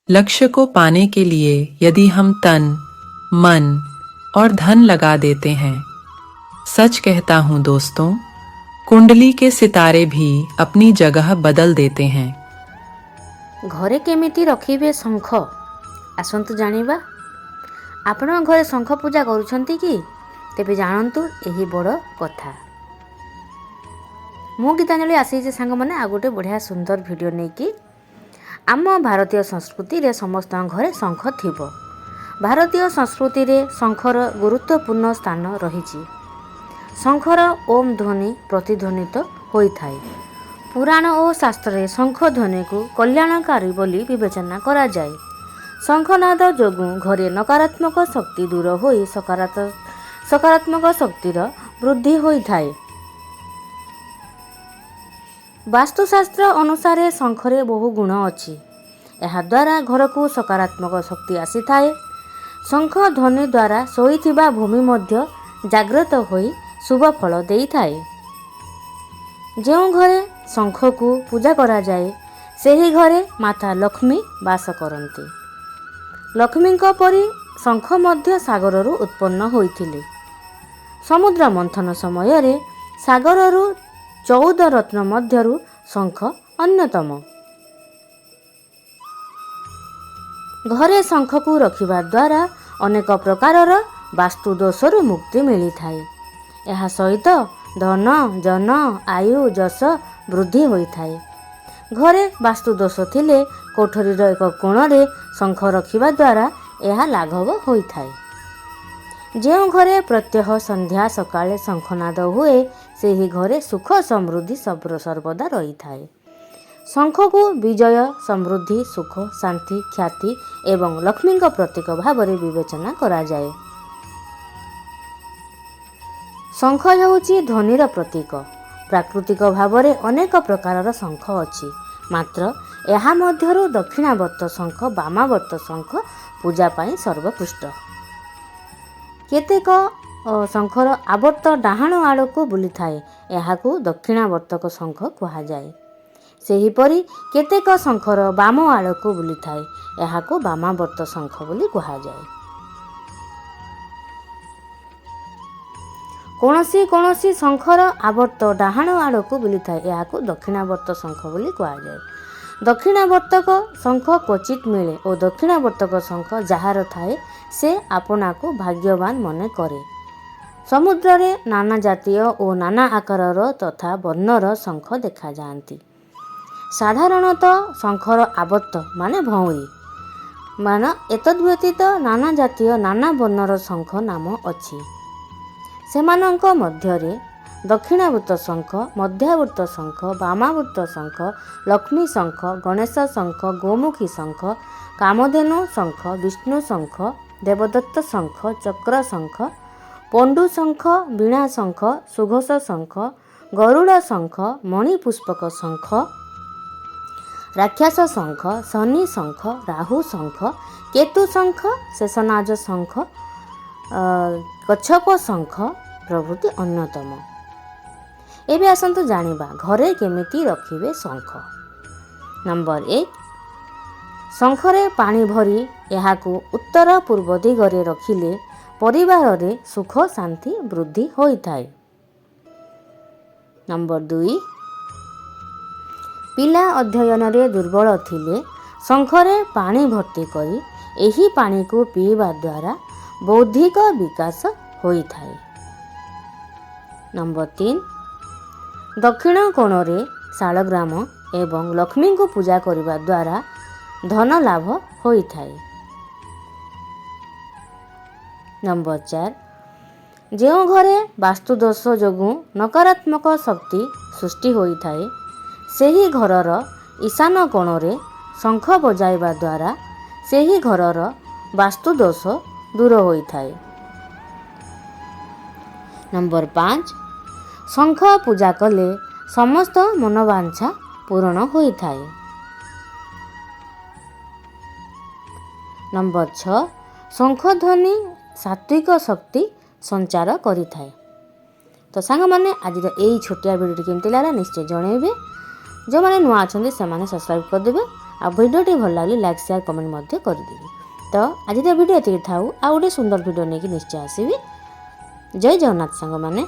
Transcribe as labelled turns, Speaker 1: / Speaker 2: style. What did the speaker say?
Speaker 1: लक्ष्य को पाने के लिए यदि हम तन, मन और धन लगा देते हैं, सच कहता हूँ दोस्तों, कुंडली के सितारे भी अपनी जगह बदल देते हैं।
Speaker 2: घरे केमिति रखिबे शंख आसंतु जानिबा। आपण घरे शंख पूजा करुछंती कि? तेबे जानंतु एही बड़ कथा। मु गीतांजलि आसी सांग मैंने आ गोटे बढ़िया सुंदर वीडियो नहीं कि आम भारतीय संस्कृति रे समस्त घरे शंख थिबो। भारतीय संस्कृति रे शंखर गुरुत्वपूर्ण स्थान रही। शंखर ओम ध्वनि प्रतिध्वनित होइथाय। पुराण और शास्त्र रे शंख ध्वनि को कल्याणकारी बोली विवेचना करा जाए। शंखनाद जोगु घरे नकारात्मक शक्ति दूर होई सकारात्मक शक्तिर वृद्धि होइथाय। वास्तुशास्त्र अनुसार शंखरे बहु गुण अच्छी। यह द्वारा घर को सकारात्मक शक्ति आसी थाए। शंख ध्वनि द्वारा शोइथिबा भूमि मध्य जागृत होई शुभ फल देई थाए। ଯେଉଁ ଘରେ ଶଙ୍ଖକୁ ପୂଜା କରାଯାଏ ସେହି ଘରେ ମାତା ଲକ୍ଷ୍ମୀ ବାସ କରନ୍ତି। ଲକ୍ଷ୍ମୀଙ୍କ ପରି ଶଙ୍ଖ ମଧ୍ୟ ସାଗରରୁ ଉତ୍ପନ୍ନ ହୋଇଥିଲେ। ସମୁଦ୍ର ମନ୍ଥନ ସମୟରେ ସାଗରରୁ 14 ରତ୍ନ ମଧ୍ୟରୁ ଶଙ୍ଖ ଅନ୍ୟତମ। ଘରେ ଶଙ୍ଖକୁ ରଖିବା ଦ୍ୱାରା ଅନେକ ପ୍ରକାରର ବାସ୍ତୁ ଦୋଷରୁ ମୁକ୍ତି ମିଳିଥାଏ। ଏହା ସହିତ ଧନ ଜନ ଆୟୁ ଯଶ ବୃଦ୍ଧି ହୋଇଥାଏ। ଘରେ ବାସ୍ତୁ ଦୋଷ ଥିଲେ କୋଠରୀର ଏକ କୋଣରେ ଶଙ୍ଖ ରଖିବା ଦ୍ୱାରା ଏହା ଲାଘବ ହୋଇଥାଏ। ଯେଉଁ ଘରେ ପ୍ରତ୍ୟହ ସନ୍ଧ୍ୟା ସକାଳେ ଶଙ୍ଖନାଦ ହୁଏ ସେହି ଘରେ ସୁଖ ସମୃଦ୍ଧି ସର୍ବଦା ରହିଥାଏ। ଶଙ୍ଖକୁ ବିଜୟ ସମୃଦ୍ଧି ସୁଖ ଶାନ୍ତି ଖ୍ୟାତି ଏବଂ ଲକ୍ଷ୍ମୀଙ୍କ ପ୍ରତୀକ ଭାବରେ ବିବେଚନା କରାଯାଏ। ଶଙ୍ଖ ହେଉଛି ଧ୍ୱନିର ପ୍ରତୀକ। ପ୍ରାକୃତିକ ଭାବରେ ଅନେକ ପ୍ରକାରର ଶଙ୍ଖ ଅଛି, ମାତ୍ର ଏହା ମଧ୍ୟରୁ ଦକ୍ଷିଣାବର୍ତ୍ତ ଶଙ୍ଖ ବାମାବର୍ତ୍ତ ଶଙ୍ଖ ପୂଜା ପାଇଁ ସର୍ବୋତ୍କୃଷ୍ଟ। କେତେକ ଶଙ୍ଖର ଆବର୍ତ୍ତ ଡାହାଣ ଆଡ଼କୁ ବୁଲିଥାଏ, ଏହାକୁ ଦକ୍ଷିଣାବର୍ତ୍ତକ ଶଙ୍ଖ କୁହାଯାଏ। ସେହିପରି କେତେକ ଶଙ୍ଖର ବାମ ଆଡ଼କୁ ବୁଲିଥାଏ, ଏହାକୁ ବାମାବର୍ତ୍ତ ଶଙ୍ଖ ବୋଲି କୁହାଯାଏ। କୌଣସି ଶଙ୍ଖର ଆବର୍ତ୍ତ ଡାହାଣ ଆଡ଼କୁ ବୁଲିଥାଏ, ଏହାକୁ ଦକ୍ଷିଣାବର୍ତ୍ତ ଶଙ୍ଖ ବୋଲି କୁହାଯାଏ। ଦକ୍ଷିଣାବର୍ତ୍ତକ ଶଙ୍ଖ କ୍ୱଚିତ ମିଳେ ଓ ଦକ୍ଷିଣାବର୍ତ୍ତକ ଶଙ୍ଖ ଯାହାର ଥାଏ ସେ ଆପଣାକୁ ଭାଗ୍ୟବାନ ମନେ କରେ। ସମୁଦ୍ରରେ ନାନା ଜାତୀୟ ଓ ନାନା ଆକାରର ତଥା ବର୍ଣ୍ଣର ଶଙ୍ଖ ଦେଖାଯାଆନ୍ତି। ସାଧାରଣତଃ ଶଙ୍ଖର ଆବର୍ତ୍ତ ମାନେ ଭଉଁରୀ ଏତଦ୍ବ୍ୟତୀତ ନାନା ଜାତୀୟ ନାନା ବର୍ଣ୍ଣର ଶଙ୍ଖ ନାମ ଅଛି। ସେମାନଙ୍କ ମଧ୍ୟରେ ଦକ୍ଷିଣାବର୍ତ୍ତ ଶଙ୍ଖ, ମଧ୍ୟାବର୍ତ୍ତ ଶଙ୍ଖ, ବାମାବର୍ତ୍ତ ଶଙ୍ଖ, ଲକ୍ଷ୍ମୀ ଶଙ୍ଖ, ଗଣେଶ ଶଙ୍ଖ, ଗୋମୁଖୀ ଶଙ୍ଖ, କାମଧେନୁ ଶଙ୍ଖ, ବିଷ୍ଣୁ ଶଙ୍ଖ, ଦେବଦତ୍ତ ଶଙ୍ଖ, ଚକ୍ର ଶଙ୍ଖ, ପଣ୍ଡୁ ଶଙ୍ଖ, ବୀଣା ଶଙ୍ଖ, ସୁଘୋଷ ଶଙ୍ଖ, ଗରୁଡ଼ ଶଙ୍ଖ, ମଣିପୁଷ୍ପକ ଶଙ୍ଖ, ରାକ୍ଷସ ଶଙ୍ଖ, ଶନି ଶଙ୍ଖ, ରାହୁ ଶଙ୍ଖ, କେତୁ ଶଙ୍ଖ, ଶେଷନାଜ ଶଙ୍ଖ, କଚ୍ଛପ ଶଙ୍ଖ ପ୍ରଭୃତି ଅନ୍ୟତମ। ଏବେ ଆସନ୍ତୁ ଜାଣିବା ଘରେ କେମିତି ରଖିବେ ଶଙ୍ଖ। ନମ୍ବର 1, ଶଙ୍ଖରେ ପାଣି ଭରି ଏହାକୁ ଉତ୍ତର ପୂର୍ବ ଦିଗରେ ରଖିଲେ ପରିବାରରେ ସୁଖ ଶାନ୍ତି ବୃଦ୍ଧି ହୋଇଥାଏ। ନମ୍ବର 2, ପିଲା ଅଧ୍ୟୟନରେ ଦୁର୍ବଳ ଥିଲେ ଶଙ୍ଖରେ ପାଣି ଭର୍ତ୍ତି କରି ଏହି ପାଣିକୁ ପିଇବା ଦ୍ୱାରା ବୌଦ୍ଧିକ ବିକାଶ ହୋଇଥାଏ। ନମ୍ବର 3, ଦକ୍ଷିଣ କୋଣରେ ଶାଳଗ୍ରାମ ଏବଂ ଲକ୍ଷ୍ମୀଙ୍କୁ ପୂଜା କରିବା ଦ୍ୱାରା ଧନ ଲାଭ ହୋଇଥାଏ। ନମ୍ବର 4, ଯେଉଁ ଘରେ ବାସ୍ତୁଦୋଷ ଯୋଗୁଁ ନକାରାତ୍ମକ ଶକ୍ତି ସୃଷ୍ଟି ହୋଇଥାଏ ସେହି ଘରର ଈଶାନ କୋଣରେ ଶଙ୍ଖ ବଜାଇବା ଦ୍ୱାରା ସେହି ଘରର ବାସ୍ତୁଦୋଷ ଦୂର ହୋଇଥାଏ। ନମ୍ବର 5, ଶଙ୍ଖ ପୂଜା କଲେ ସମସ୍ତ ମନୋବାଞ୍ଛା ପୂରଣ ହୋଇଥାଏ। ନମ୍ବର 6, ଶଙ୍ଖ ଧ୍ୱନି ସାତ୍ୱିକ ଶକ୍ତି ସଞ୍ଚାର କରିଥାଏ। ତ ସାଙ୍ଗମାନେ ଆଜିର ଏଇ ଛୋଟିଆ ଭିଡ଼ିଓଟି କେମିତି ଲାଗିଲା ନିଶ୍ଚୟ ଜଣାଇବେ। ଯେଉଁମାନେ ନୂଆ ଅଛନ୍ତି ସେମାନେ ସବସ୍କ୍ରାଇବ୍ କରିଦେବେ ଆଉ ଭିଡ଼ିଓଟି ଭଲ ଲାଗିଲେ ଲାଇକ୍ ସେୟାର କମେଣ୍ଟ ମଧ୍ୟ କରିଦେବି। ତ ଆଜିର ଭିଡ଼ିଓ ଏତିକି ଥାଉ, ଆଉ ଗୋଟେ ସୁନ୍ଦର ଭିଡ଼ିଓ ନେଇକି ନିଶ୍ଚୟ ଆସିବି। ଜୟ ଜଗନ୍ନାଥ ସାଙ୍ଗମାନେ।